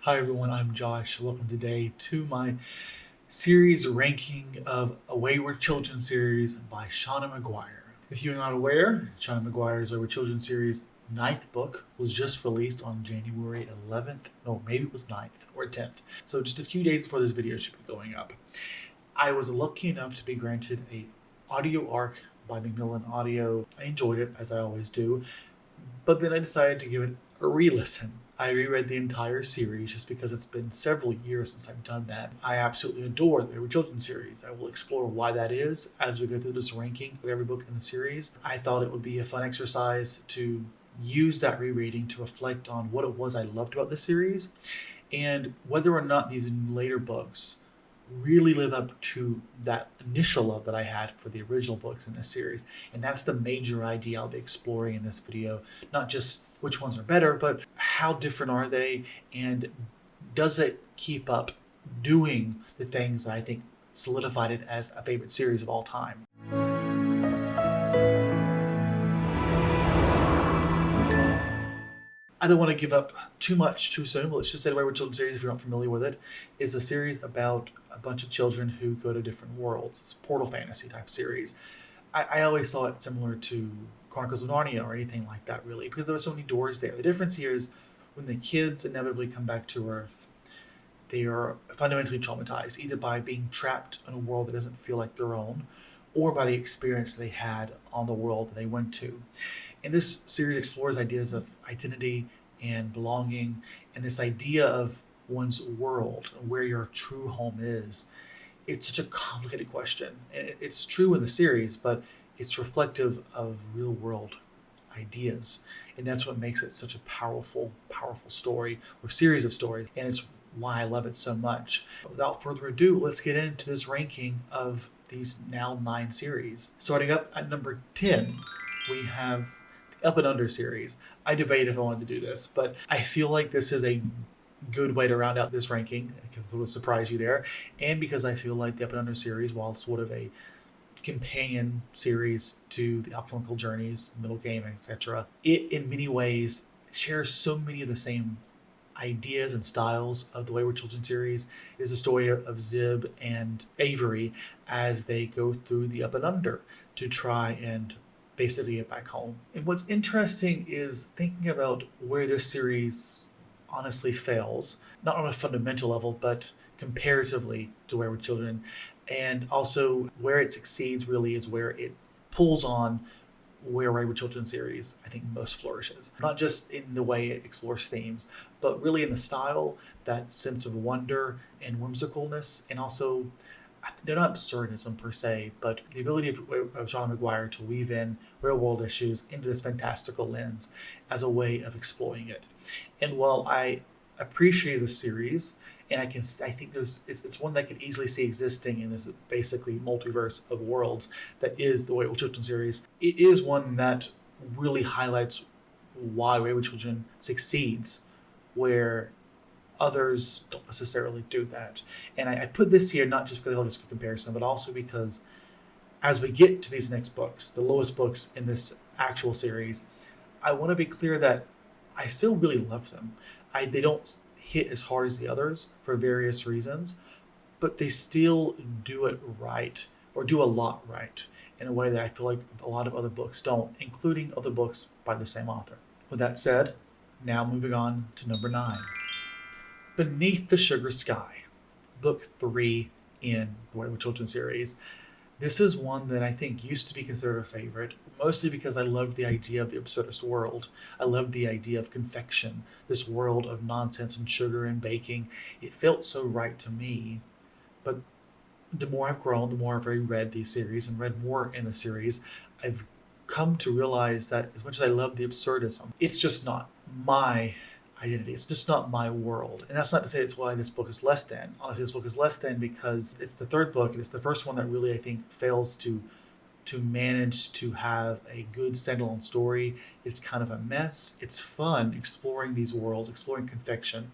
Hi everyone, I'm Josh. Welcome today to my series ranking of a Wayward Children series by Shauna McGuire. If you're not aware, Shauna McGuire's Wayward Children series ninth book was just released on January 11th. No, maybe it was 9th or 10th. So just a few days before this video should be going up. I was lucky enough to be granted a audio arc by Macmillan Audio. I enjoyed it, as I always do, but then I decided to give it a re-listen. I reread the entire series just because it's been several years since I've done that. I absolutely adore the Wayward Children series. I will explore why that is as we go through this ranking of every book in the series. I thought it would be a fun exercise to use that rereading to reflect on what it was I loved about the series and whether or not these later books really live up to that initial love that I had for the original books in this series. And that's the major idea I'll be exploring in this video. Not just which ones are better, but how different are they, and does it keep up doing the things I think solidified it as a favorite series of all time. I don't want to give up too much too soon, but let's just say the Wayward Children series, if you're not familiar with it, is a series about a bunch of children who go to different worlds. It's a portal fantasy type series. I always saw it similar to Chronicles of Narnia or anything like that, really, because there were so many doors there. The difference here is when the kids inevitably come back to Earth, they are fundamentally traumatized, either by being trapped in a world that doesn't feel like their own, or by the experience they had on the world that they went to. And this series explores ideas of identity and belonging, and this idea of one's world and where your true home is. It's such a complicated question. And it's true in the series, but it's reflective of real world ideas. And that's what makes it such a powerful, powerful story or series of stories. And it's why I love it so much. But without further ado, let's get into this ranking of these now 9 series. Starting up at number 10, we have the Up and Under series. I debate if I wanted to do this, but I feel like this is a good way to round out this ranking, because it will surprise you there, and because I feel like the Up and Under series, while sort of a companion series to the Alchemical Journeys, Middle Game, etc., it in many ways shares so many of the same ideas and styles of the Wayward Children series. It is a story of Zib and Avery as they go through the Up and Under to try and basically get back home. And what's interesting is thinking about where this series honestly fails, not on a fundamental level, but comparatively to Wayward Children, and also where it succeeds really is where it pulls on where Wayward Children series I think most flourishes. Not just in the way it explores themes, but really in the style, that sense of wonder and whimsicalness, and also not absurdism per se, but the ability of Shauna McGuire to weave in real world issues into this fantastical lens as a way of exploring it. And while I appreciate the series, and I think it's one that I could easily see existing in this basically multiverse of worlds that is the Wayward Children series, it is one that really highlights why Wayward Children succeeds where others don't necessarily do that. And I put this here not just because I love this comparison, but also because as we get to these next books, the lowest books in this actual series, I want to be clear that I still really love them. They don't hit as hard as the others for various reasons, but they still do it right, or do a lot right, in a way that I feel like a lot of other books don't, including other books by the same author. With that said, now moving on to number 9. Beneath the Sugar Sky, book 3 in the Wayward Children series. This is one that I think used to be considered a favorite, mostly because I loved the idea of the absurdist world. I loved the idea of confection, this world of nonsense and sugar and baking. It felt so right to me. But the more I've grown, the more I've read these series and read more in the series, I've come to realize that as much as I love the absurdism, it's just not my identity. It's just not my world. And that's not to say it's why this book is less than. Honestly, this book is less than because it's the third book, and it's the first one that really, I think, fails to manage to have a good standalone story. It's kind of a mess. It's fun exploring these worlds, exploring confection.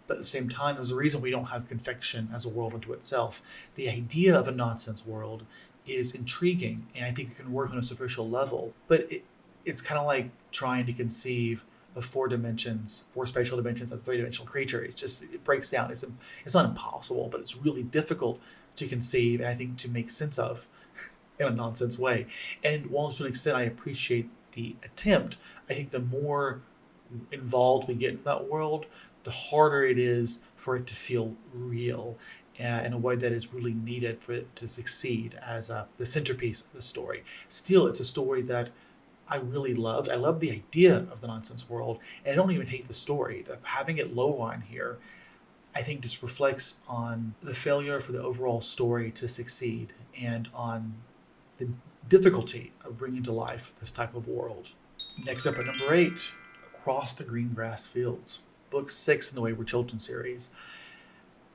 But at the same time, there's a reason we don't have confection as a world unto itself. The idea of a nonsense world is intriguing, and I think it can work on a superficial level. But it's kind of like trying to conceive of 4 dimensions, 4 spatial dimensions of 3 dimensional creature. It breaks down. It's not impossible, but it's really difficult to conceive and I think to make sense of in a nonsense way. And while to an extent I appreciate the attempt, I think the more involved we get in that world, the harder it is for it to feel real in a way that is really needed for it to succeed as the centerpiece of the story. Still, it's a story that I really loved. I love the idea of the nonsense world, and I don't even hate the story. Having it low on here, I think, just reflects on the failure for the overall story to succeed and on the difficulty of bringing to life this type of world. Next up at number 8, Across the Green Grass Fields, book 6 in the Wayward Children series.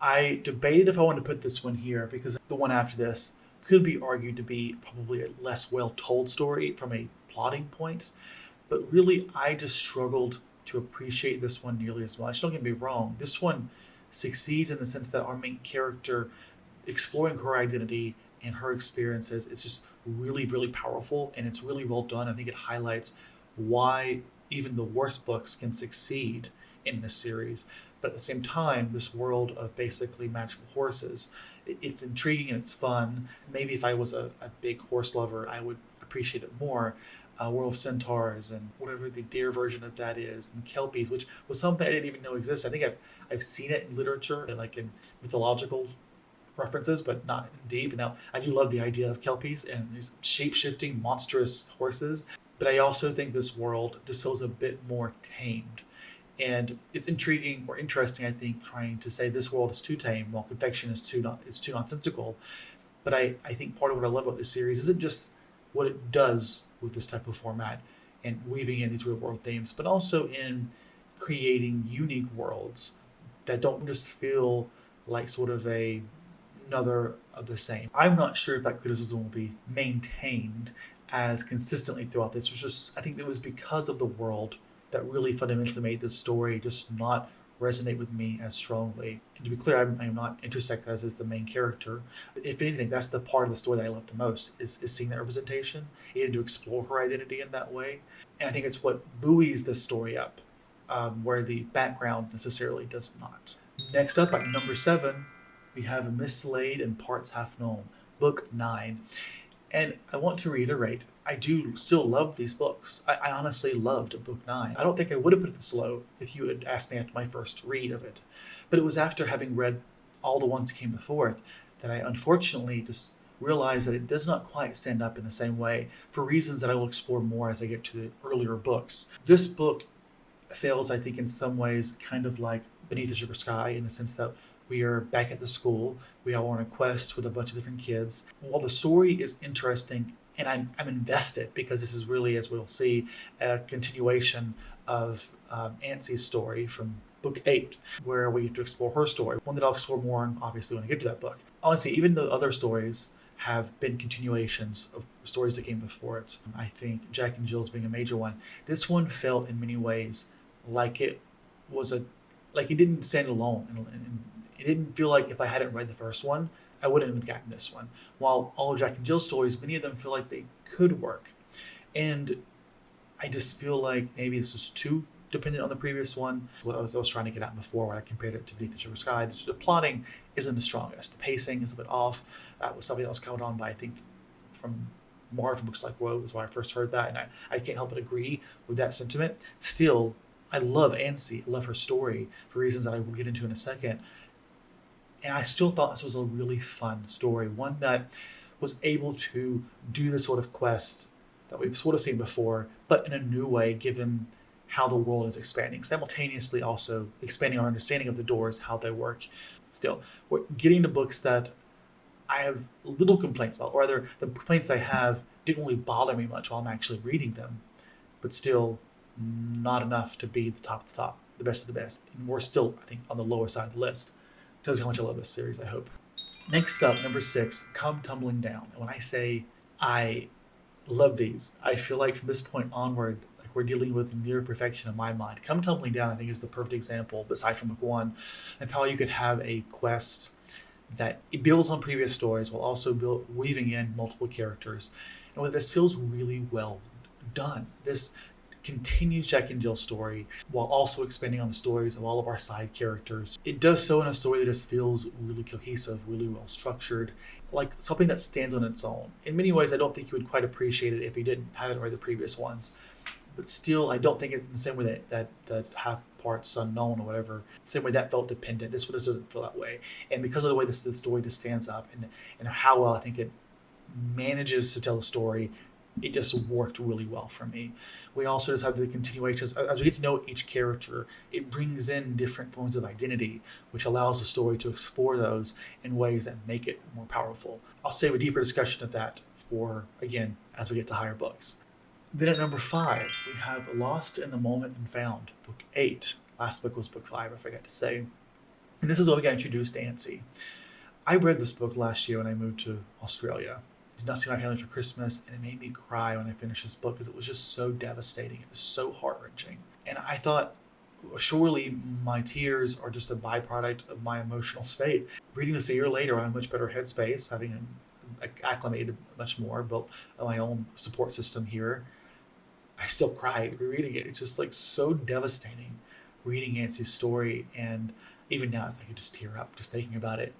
I debated if I wanted to put this one here because the one after this could be argued to be probably a less well-told story from a plotting point, but really I just struggled to appreciate this one nearly as much. Don't get me wrong, this one succeeds in the sense that our main character exploring her identity and her experiences, it's just really, really powerful and it's really well done. I think it highlights why even the worst books can succeed in this series. But at the same time, this world of basically magical horses, it's intriguing and it's fun. Maybe if I was a big horse lover, I would appreciate it more. World of Centaurs and whatever the deer version of that is, and Kelpies, which was something I didn't even know existed. I think I've seen it in literature, like in mythological references, but not in deep. Now, I do love the idea of Kelpies and these shape-shifting, monstrous horses, but I also think this world just feels a bit more tamed. And it's intriguing or interesting, I think, trying to say this world is too tame while confection is too nonsensical. But I think part of what I love about this series isn't just what it does with this type of format and weaving in these real world themes, but also in creating unique worlds that don't just feel like sort of another of the same. I'm not sure if that criticism will be maintained as consistently throughout this. It was just, I think it was because of the world that really fundamentally made this story just not resonate with me as strongly. And to be clear, I'm not intersect as the main character. If anything, that's the part of the story that I love the most, is seeing that representation and to explore her identity in that way. And I think it's what buoys the story up, where the background necessarily does not. Next up, at number 7, we have Mislaid and Parts Half Known, book 9. And I want to reiterate, I do still love these books. I honestly loved book 9. I don't think I would have put it this low if you had asked me after my first read of it. But it was after having read all the ones that came before it that I unfortunately just realized that it does not quite stand up in the same way for reasons that I will explore more as I get to the earlier books. This book fails, I think, in some ways kind of like Beneath the Sugar Sky, in the sense that we are back at the school. We are on a quest with a bunch of different kids. While the story is interesting and I'm invested because this is really, as we'll see, a continuation of Ansie's story from book 8, where we get to explore her story. One that I'll explore more on, obviously, when I get to that book. Honestly, even though other stories have been continuations of stories that came before it, I think Jack and Jill's being a major one, this one felt in many ways like it was like it didn't stand alone. And it didn't feel like if I hadn't read the first one, I wouldn't have gotten this one. While all of Jack and Jill's stories, many of them feel like they could work. And I just feel like maybe this is too dependent on the previous one. What I was trying to get at before when I compared it to Beneath the Sugar Sky, the plotting isn't the strongest. The pacing is a bit off. That was something that was covered on by, I think, from Marvin Books Like Woe was when I first heard that, and I can't help but agree with that sentiment. Still, I love Ansie. I love her story for reasons that I will get into in a second. And I still thought this was a really fun story, one that was able to do the sort of quest that we've sort of seen before, but in a new way, given how the world is expanding, simultaneously also expanding our understanding of the doors, how they work. Still, we're getting to books that I have little complaints about, or rather, the complaints I have didn't really bother me much while I'm actually reading them, but still not enough to be the top of the top, the best of the best. And we're still, I think, on the lower side of the list. Tells you how much I love this series, I hope. Next up, number 6, Come Tumbling Down. And when I say I love these, I feel like from this point onward, like we're dealing with near perfection in my mind. Come Tumbling Down, I think, is the perfect example, aside from book 1, of how you could have a quest that it builds on previous stories while also weaving in multiple characters. And this feels really well done. This continues Jack and Jill's story while also expanding on the stories of all of our side characters. It does so in a story that just feels really cohesive, really well structured, like something that stands on its own. In many ways, I don't think you would quite appreciate it if you didn't have read the previous ones. But still, I don't think it's in the same way that half parts unknown or whatever, the same way that felt dependent. This one just doesn't feel that way. And because of the way the story just stands up and how well I think it manages to tell a story, it just worked really well for me. We also just have the continuations. As we get to know each character, it brings in different forms of identity, which allows the story to explore those in ways that make it more powerful. I'll save a deeper discussion of that for, again, as we get to higher books. Then at number 5, we have Lost in the Moment and Found, book 8. Last book was book 5, I forgot to say. And this is where we got introduced to Ansi. I read this book last year when I moved to Australia. Did not see my family for Christmas, and it made me cry when I finished this book because it was just so devastating. It was so heart-wrenching. And I thought, surely my tears are just a byproduct of my emotional state. Reading this a year later, I'm in a much better headspace, having acclimated much more, built my own support system here. I still cried rereading it. It's just like so devastating reading Ansi's story, and even now I could just tear up just thinking about it.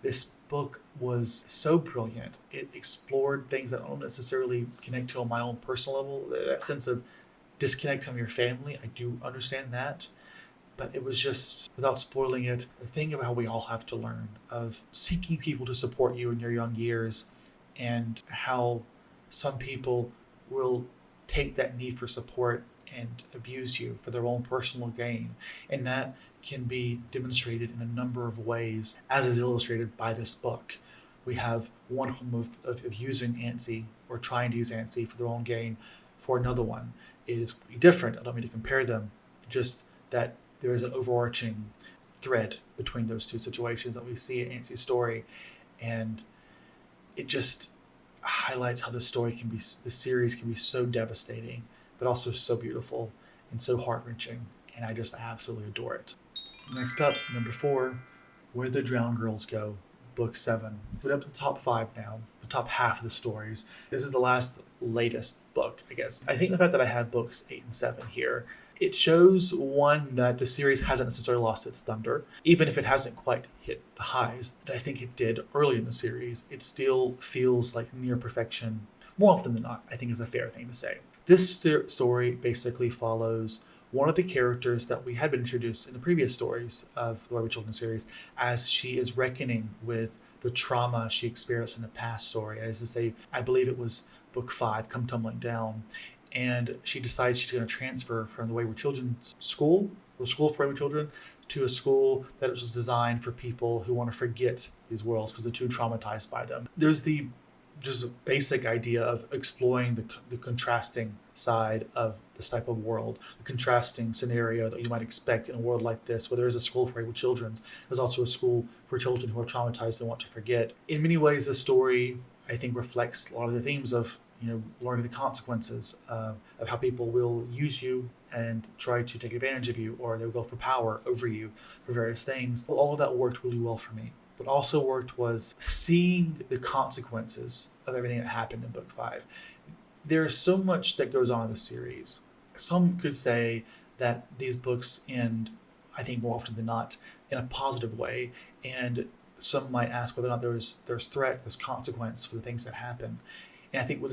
This book was so brilliant. It explored things that I don't necessarily connect to on my own personal level. That sense of disconnect from your family, I do understand that. But it was just, without spoiling it, the thing about how we all have to learn of seeking people to support you in your young years, and how some people will take that need for support and abuse you for their own personal gain. And that can be demonstrated in a number of ways, as is illustrated by this book. We have one form of using Ansi, or trying to use Ansi for their own gain, for another one. It is different. I don't mean to compare them, just that there is an overarching thread between those two situations that we see in Ansi's story. And it just highlights how the series can be so devastating, but also so beautiful and so heart-wrenching. And I just absolutely adore it. Next up, number 4, Where the Drowned Girls Go, book 7. We're up to the top 5 now, the top half of the stories. This is the latest book, I guess. I think the fact that I have books 8 and 7 here, it shows, one, that the series hasn't necessarily lost its thunder. Even if it hasn't quite hit the highs that I think it did early in the series, it still feels like near perfection, more often than not, I think is a fair thing to say. This story basically follows one of the characters that we had been introduced in the previous stories of the Wayward Children series, as she is reckoning with the trauma she experienced in the past story. As to say, I believe it was book 5, Come Tumbling Down. And she decides she's going to transfer from the Wayward Children's school, the school for Wayward Children, to a school that was designed for people who want to forget these worlds because they're too traumatized by them. There's just a basic idea of exploring the contrasting side of this type of world, the contrasting scenario that you might expect in a world like this, where there is a school for Wayward Children. There's also a school for children who are traumatized and want to forget. In many ways, the story, I think, reflects a lot of the themes of learning the consequences of how people will use you and try to take advantage of you, or they'll go for power over you for various things. Well, all of that worked really well for me. What also worked was seeing the consequences of everything that happened in book 5. There's so much that goes on in the series. Some could say that these books end, I think more often than not, in a positive way, and some might ask whether or not there's threat, there's consequence for the things that happen. And I think what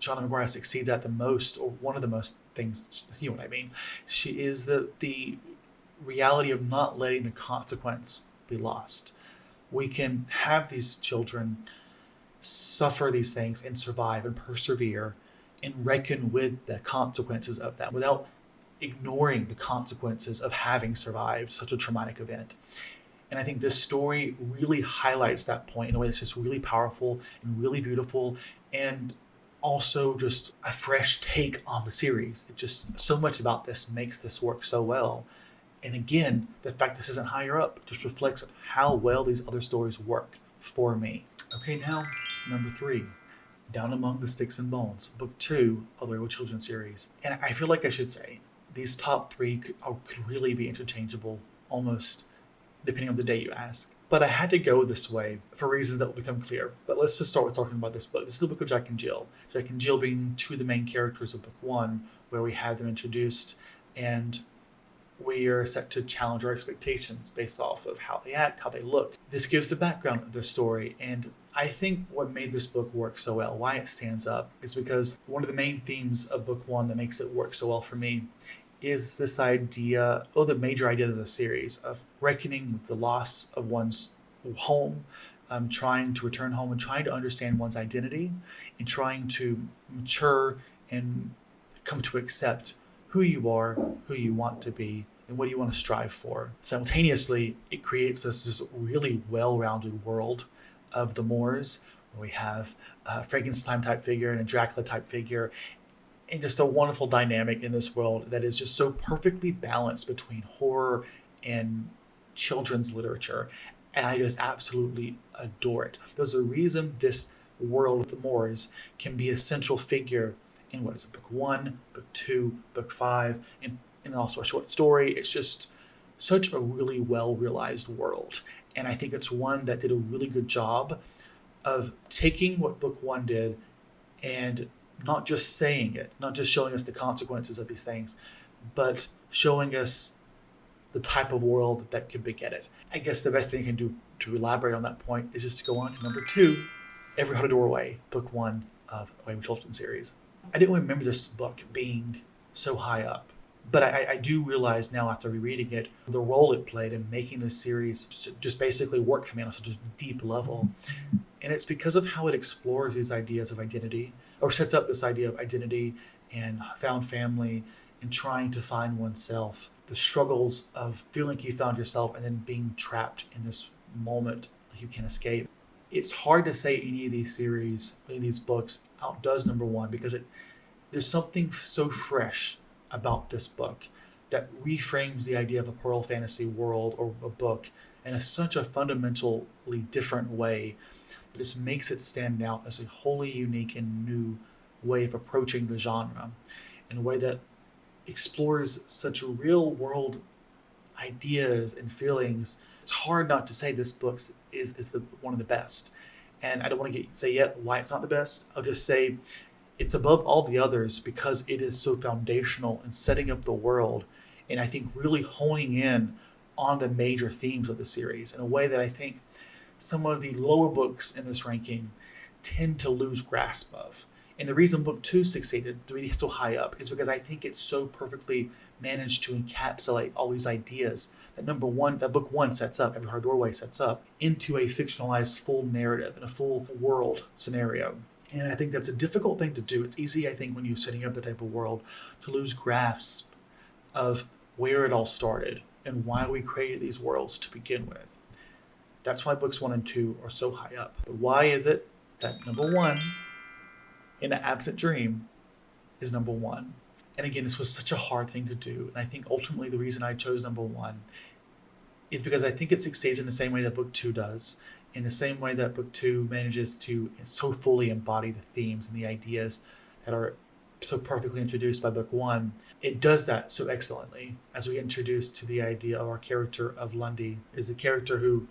Shauna McGuire succeeds at the most, or one of the most things, you know what I mean, she is the reality of not letting the consequence be lost. We can have these children suffer these things and survive and persevere and reckon with the consequences of that without ignoring the consequences of having survived such a traumatic event. And I think this story really highlights that point in a way that's just really powerful and really beautiful, and also just a fresh take on the series. It just, so much about this makes this work so well. And again, the fact this isn't higher up just reflects how well these other stories work for me. Okay, now, number 3, Down Among the Sticks and Bones, book 2 of the Wayward Children series. And I feel like I should say, these top 3 could really be interchangeable, almost depending on the day you ask. But I had to go this way for reasons that will become clear. But let's just start with talking about this book. This is the book of Jack and Jill. Jack and Jill being 2 of the main characters of book 1, where we have them introduced, and we are set to challenge our expectations based off of how they act, how they look. This gives the background of their story, and I think what made this book work so well, why it stands up, is because one of the main themes of book one that makes it work so well for me is this idea, the major idea of the series, of reckoning with the loss of one's home, trying to return home and trying to understand one's identity, and trying to mature and come to accept who you are, who you want to be, and what you want to strive for. Simultaneously, it creates this really well-rounded world of the Moors, where we have a Frankenstein type figure and a Dracula type figure, and just a wonderful dynamic in this world that is just so perfectly balanced between horror and children's literature. And I just absolutely adore it. There's a reason this world of the Moors can be a central figure in what is it, book one, book two, book five, and also a short story. It's just such a really well realized world. And I think it's one that did a really good job of taking what book one did and not just saying it, not just showing us the consequences of these things, but showing us the type of world that could beget it. I guess the best thing I can do to elaborate on that point is just to go on to number two, Every Heart a Doorway, book one of Wayward Children series. I didn't remember this book being so high up, but I do realize now after rereading it, the role it played in making this series just basically work for me on such a deep level. And it's because of how it explores these ideas of identity, or sets up this idea of identity and found family and trying to find oneself, the struggles of feeling like you found yourself and then being trapped in this moment like you can't escape. It's hard to say any of these series, any of these books outdoes number one, because there's something so fresh about this book that reframes the idea of a pearl fantasy world or a book in such a fundamentally different way. It just makes it stand out as a wholly unique and new way of approaching the genre, in a way that explores such real world ideas and feelings. It's hard not to say this book is one of the best. And I don't want to say yet why it's not the best. I'll just say it's above all the others because it is so foundational in setting up the world, and I think really honing in on the major themes of the series in a way that I think some of the lower books in this ranking tend to lose grasp of. And the reason book two succeeded to be so high up is because I think it so perfectly managed to encapsulate all these ideas that book one sets up, Every Heart Doorway sets up, into a fictionalized full narrative and a full world scenario. And I think that's a difficult thing to do. It's easy, I think, when you're setting up the type of world to lose grasp of where it all started and why we created these worlds to begin with. That's why books one and two are so high up. But why is it that number one, In an Absent Dream, is number one? And again, this was such a hard thing to do. And I think ultimately the reason I chose number one is because I think it succeeds in the same way that book two does, in the same way that book two manages to so fully embody the themes and the ideas that are so perfectly introduced by book one. It does that so excellently as we get introduced to the idea of our character of Lundy, is a character who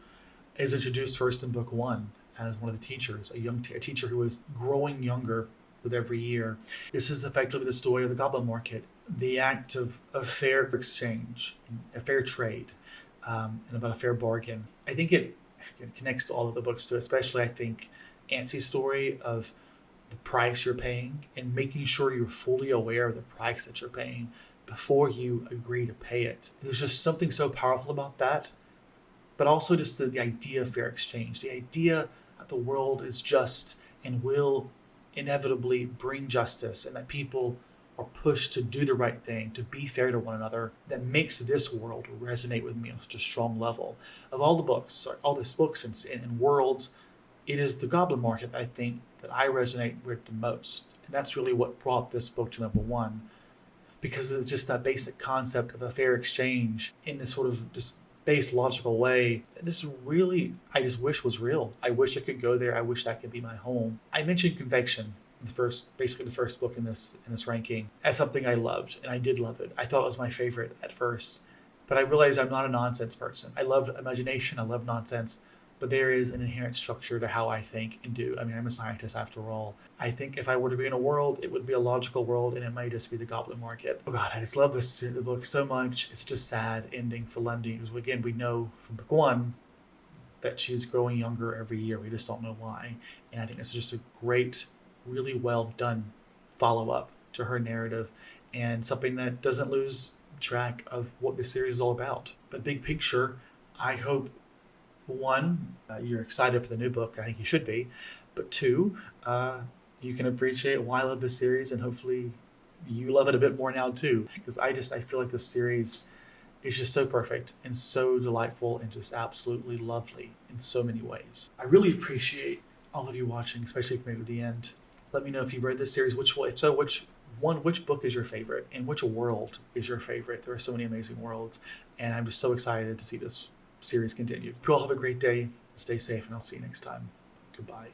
is introduced first in book one as one of the teachers, a teacher who is growing younger with every year. This is effectively the story of the goblin market, the act of fair exchange, a fair trade, and about a fair bargain. I think it connects to all of the books too, especially I think Anstey's story of the price you're paying and making sure you're fully aware of the price that you're paying before you agree to pay it. There's just something so powerful about that, but also just the idea of fair exchange, the idea that the world is just and will inevitably bring justice, and that people are pushed to do the right thing, to be fair to one another, that makes this world resonate with me on such a strong level. Of all the books, all these books and worlds, it is the goblin market that I think that I resonate with the most. And that's really what brought this book to number one, because it's just that basic concept of a fair exchange in this sort of just base logical way that I just wish was real. I wish I could go there. I wish that could be my home. I mentioned Convection, the first book in this ranking, as something I loved, and I did love it. I thought it was my favorite at first, but I realized I'm not a nonsense person. I love imagination. I love nonsense, but there is an inherent structure to how I think and do. I mean, I'm a scientist after all. I think if I were to be in a world, it would be a logical world, and it might just be the Goblin Market. Oh God, I just love the book so much. It's just sad ending for Lundy, because again, we know from book one that she's growing younger every year. We just don't know why. And I think it's just a great, really well done follow-up to her narrative, and something that doesn't lose track of what the series is all about. But big picture, I hope, one, you're excited for the new book. I think you should be. But two, you can appreciate why I love this series, and hopefully you love it a bit more now too. Because I feel like this series is just so perfect and so delightful and just absolutely lovely in so many ways. I really appreciate all of you watching, especially if you made it to the end. Let me know if you've read this series. Which book is your favorite, and which world is your favorite? There are so many amazing worlds, and I'm just so excited to see this series continue. You all have a great day. Stay safe, and I'll see you next time. Goodbye.